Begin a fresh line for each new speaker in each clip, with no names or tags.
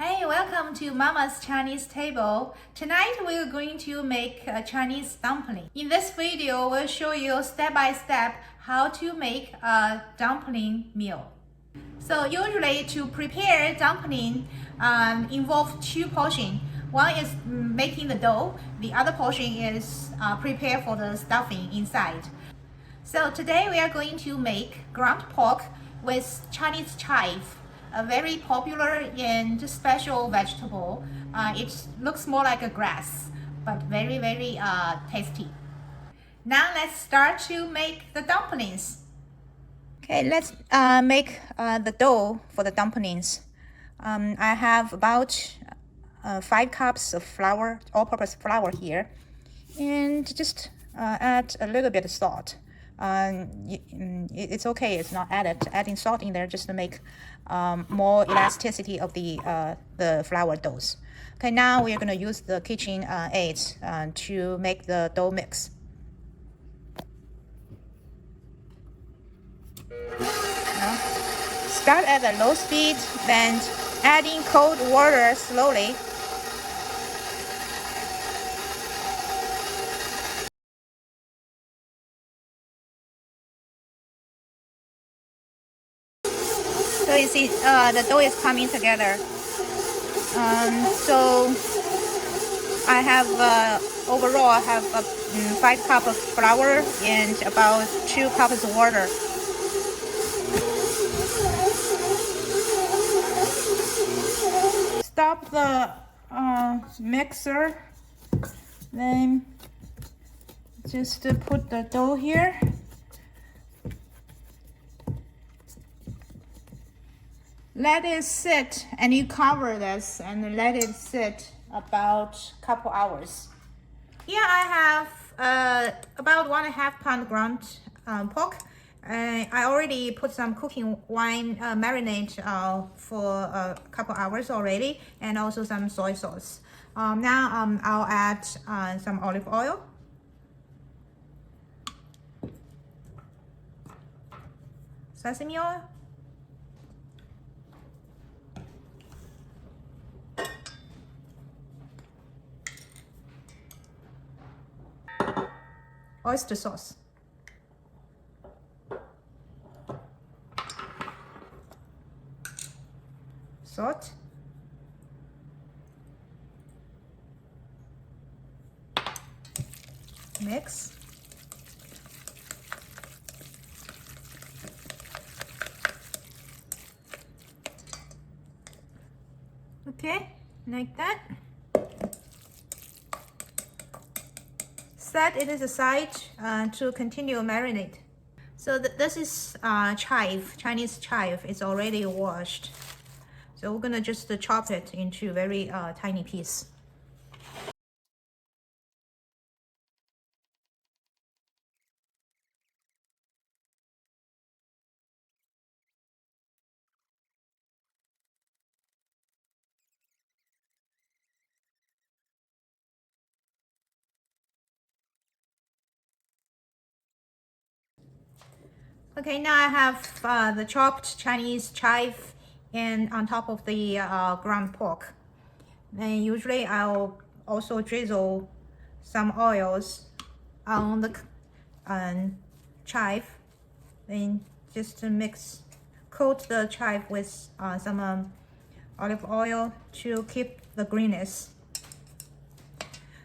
Hey, welcome to Mama's Chinese Table. Tonight we're going to make a Chinese dumpling. In this video, we'll show you step by step how to make a dumpling meal. So usually to prepare dumpling involve two portions. One is making the dough, the other portion is prepare for the stuffing inside. So today we are going to make ground pork with Chinese chive, a very popular and special vegetable. It looks more like a grass, but very tasty. Now let's start to make the dumplings. Okay, let's make the dough for the dumplings. I have about 5 cups of flour, all-purpose flour here, and just add a little bit of salt. It's okay, it's not adding salt in there just to make more elasticity of the flour doughs. Okay, now we're going to use the kitchen aids to make the dough mix. Start at a low speed, then adding cold water slowly. So you see the dough is coming together. So I have overall I have 5 cups of flour and about 2 cups of water. Stop the mixer, then just put the dough here. Let it sit, and you cover this and let it sit about a couple hours. Here I have about 1.5 pound ground pork. I already put some cooking wine marinate for a couple hours already, and also some soy sauce. Now I'll add some olive oil. Sesame oil. Oyster sauce. Salt. Mix. Okay, like that. Set it aside to continue marinate. So this is chive, Chinese chive. It's already washed. So we're gonna just chop it into very tiny piece. Okay, now I have the chopped Chinese chive and on top of the ground pork. And usually I'll also drizzle some oils on the chive, and just to coat the chive with some olive oil to keep the greenness.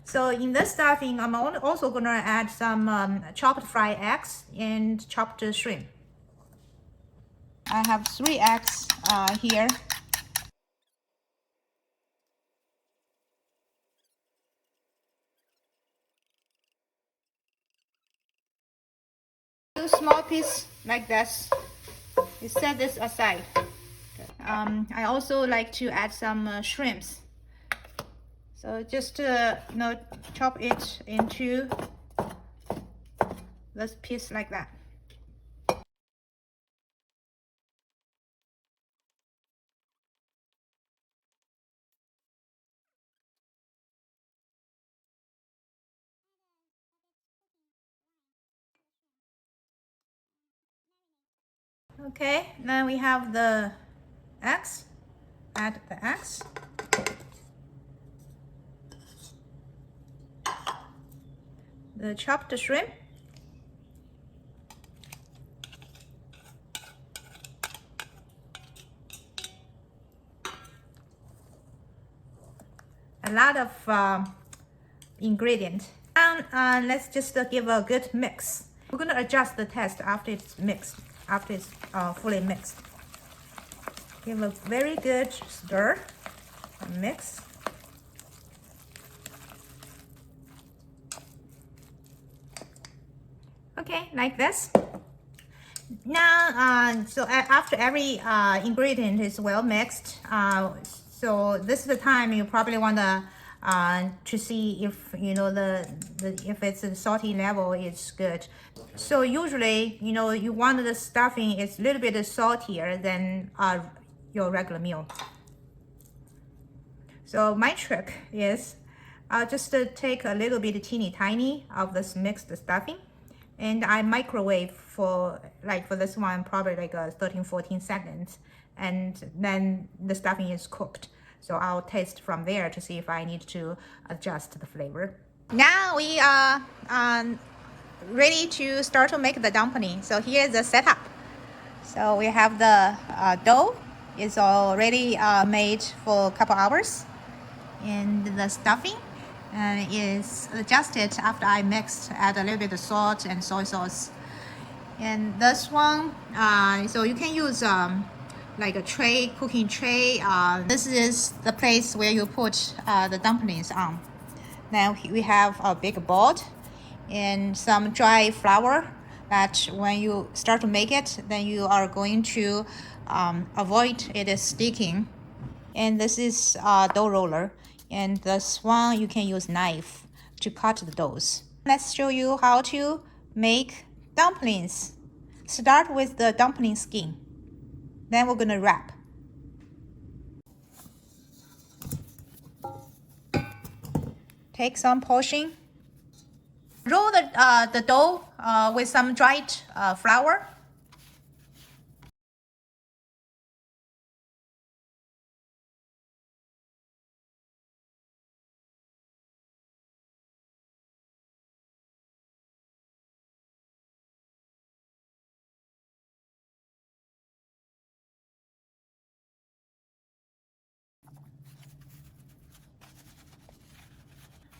So in this stuffing, I'm also gonna add some chopped fried eggs and chopped shrimp. I have 3 eggs here. 2 small pieces like this. You set this aside. I also like to add some shrimps. So just chop it into this piece like that. Okay, now we have the eggs. add the eggs. The chopped shrimp. A lot of ingredient. And let's just give a good mix. We're gonna adjust the taste after it's mixed, after it's fully mixed. Give a very good stir, mix. Okay, like this. Now, so after every ingredient is well mixed, so this is the time you probably want to see if if it's the salty level is good. So usually, you want the stuffing is a little bit saltier than your regular meal. So my trick is just take a little bit teeny tiny of this mixed stuffing, and I microwave for this one probably like 13-14 seconds, and then the stuffing is cooked. So I'll taste from there to see if I need to adjust the flavor. Now we are ready to start to make the dumpling. So here's the setup. So we have the dough. It's already made for a couple hours. And the stuffing is adjusted after I mixed, add a little bit of salt and soy sauce. And this one, so you can use like a tray, cooking tray. This is the place where you put the dumplings on. Now we have a big bowl and some dry flour that when you start to make it, then you are going to avoid it sticking. And this is a dough roller. And this one you can use knife to cut the doughs. Let's show you how to make dumplings. Start with the dumpling skin. Then we're gonna wrap. Take some portion. Roll the dough with some dried flour.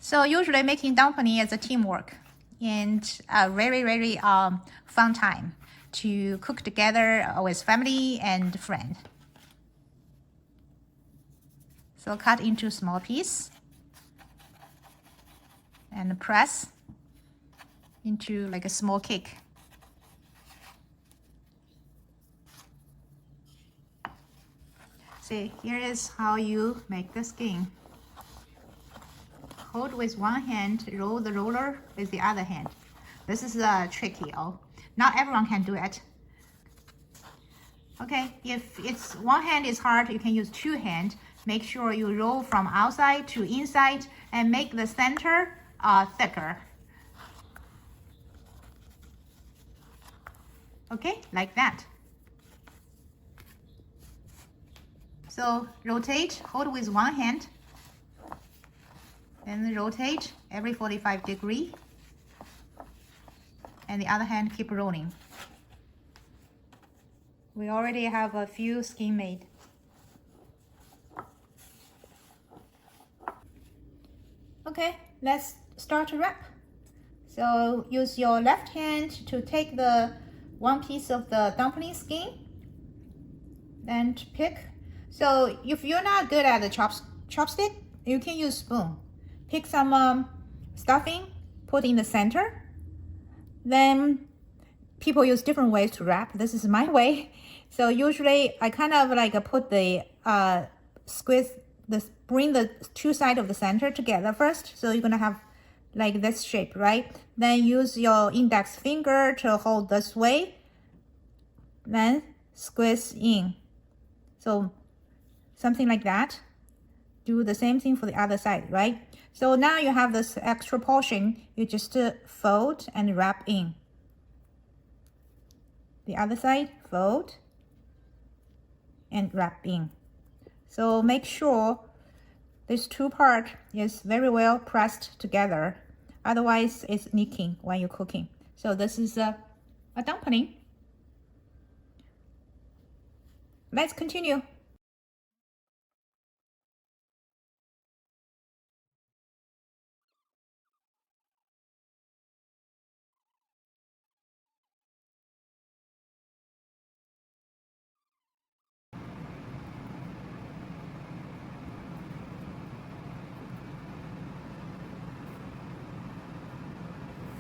So usually making dumpling is a teamwork and a very, very fun time to cook together with family and friends. So cut into small piece and press into like a small cake. See, here is how you make the skin. Hold with one hand, roll the roller with the other hand. This is tricky. Not everyone can do it. Okay, if it's one hand is hard, you can use two hands. Make sure you roll from outside to inside and make the center thicker. Okay, like that. So rotate, hold with one hand. Then rotate every 45 degrees. And the other hand keep rolling. We already have a few skin made. Okay, let's start to wrap. So use your left hand to take the one piece of the dumpling skin. Then to pick. So if you're not good at the chopstick, you can use spoon. Pick some stuffing, put in the center. Then people use different ways to wrap. This is my way. So usually I kind of like put the bring the two sides of the center together first. So you're gonna have like this shape, right? Then use your index finger to hold this way. Then squeeze in. So something like that. Do the same thing for the other side, right? So now you have this extra portion, you just fold and wrap in. The other side, fold and wrap in. So make sure this two part is very well pressed together. Otherwise, it's leaking when you're cooking. So this is a dumpling. Let's continue.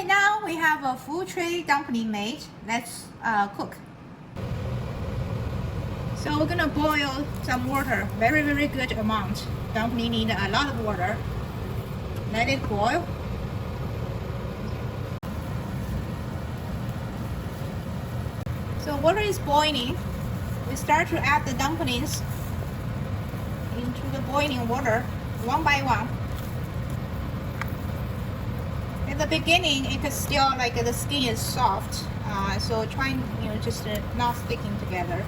Now we have a full tray dumpling made. Let's cook. So we're gonna boil some water, very good amount. Dumpling need a lot of water. Let it boil. So water is boiling. We start to add the dumplings into the boiling water one by one. In the beginning, it is still like the skin is soft, so trying, just not sticking together.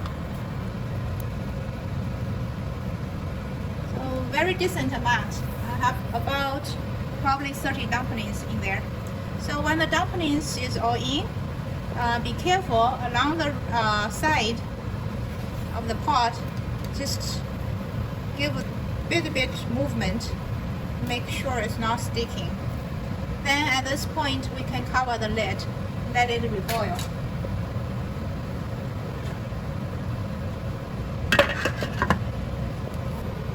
So very decent amount. I have about probably 30 dumplings in there. So when the dumplings is all in, be careful along the side of the pot. Just give a bit movement, make sure it's not sticking. Then at this point, we can cover the lid, let it reboil.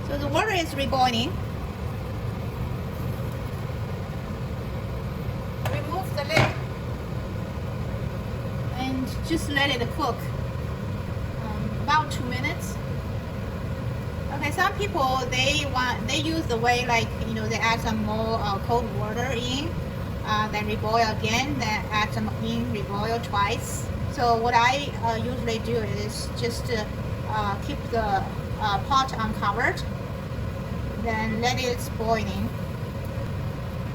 So the water is reboiling. Remove the lid and just let it cook about 2 minutes. Okay, some people they use the way like they add some more cold water in, then reboil again, then add some in, reboil twice. So what I usually do is just keep the pot uncovered, then let it boiling.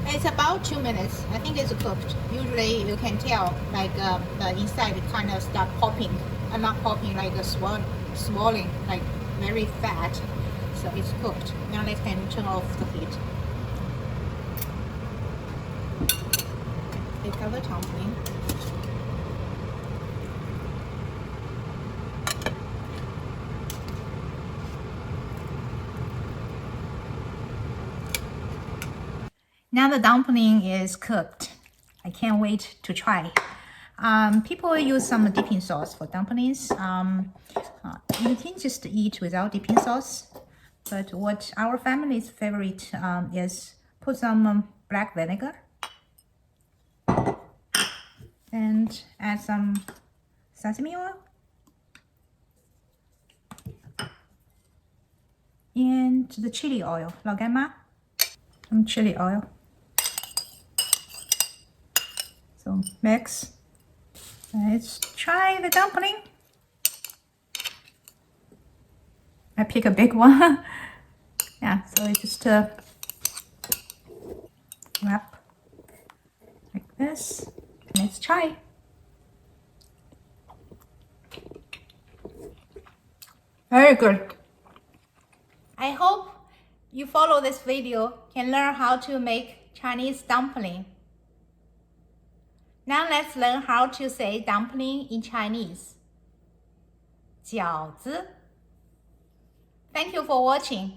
It's about 2 minutes. I think it's cooked. Usually you can tell like the inside kind of start popping, not popping, like swelling, like very fat. So it's cooked. Now let's turn off the heat. Take out the dumpling. Now the dumpling is cooked. I can't wait to try. People use some dipping sauce for dumplings. You can just eat without dipping sauce. But what our family's favorite is put some black vinegar and add some sesame oil and the chili oil, 老干妈, some chili oil. So mix. Let's try the dumpling. I pick a big one. Yeah, so I just wrap like this. Let's try. Very good. I hope you follow this video can learn how to make Chinese dumpling. Now let's learn how to say dumpling in Chinese. 饺子. Thank you for watching.